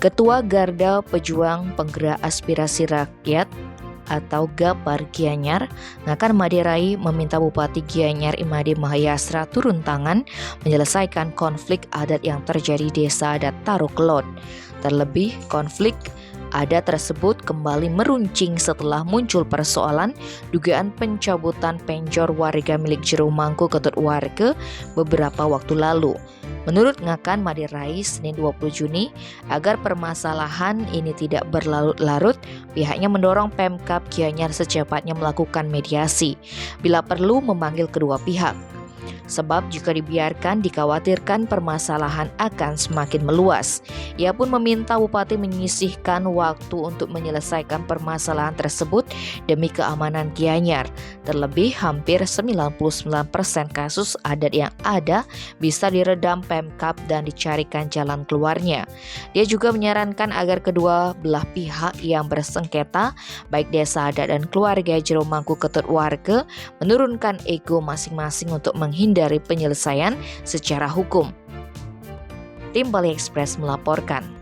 Ketua Garda Pejuang Penggerak Aspirasi Rakyat atau Gapar Gianyar, Ngakan Madirai meminta Bupati Gianyar Imade Mahayastra turun tangan menyelesaikan konflik adat yang terjadi di Desa Adat Tarukelot. Terlebih, konflik adat tersebut kembali meruncing setelah muncul persoalan dugaan pencabutan penjor warga milik Jero Mangku Ketut Warga beberapa waktu lalu. Menurut Ngakan Madirai Senin 20 Juni, agar permasalahan ini tidak berlarut-larut, pihaknya mendorong Pemkab Gianyar secepatnya melakukan mediasi, bila perlu memanggil kedua pihak. Sebab jika dibiarkan, dikhawatirkan permasalahan akan semakin meluas. Ia pun meminta Bupati menyisihkan waktu untuk menyelesaikan permasalahan tersebut demi keamanan Gianyar. Terlebih, hampir 99% kasus adat yang ada bisa diredam Pemkab dan dicarikan jalan keluarnya. Dia juga menyarankan agar kedua belah pihak yang bersengketa, baik desa adat dan keluarga Jero Mangku Ketut Warga, menurunkan ego masing-masing untuk menghindari penyelesaian secara hukum. Tim Bali Express melaporkan.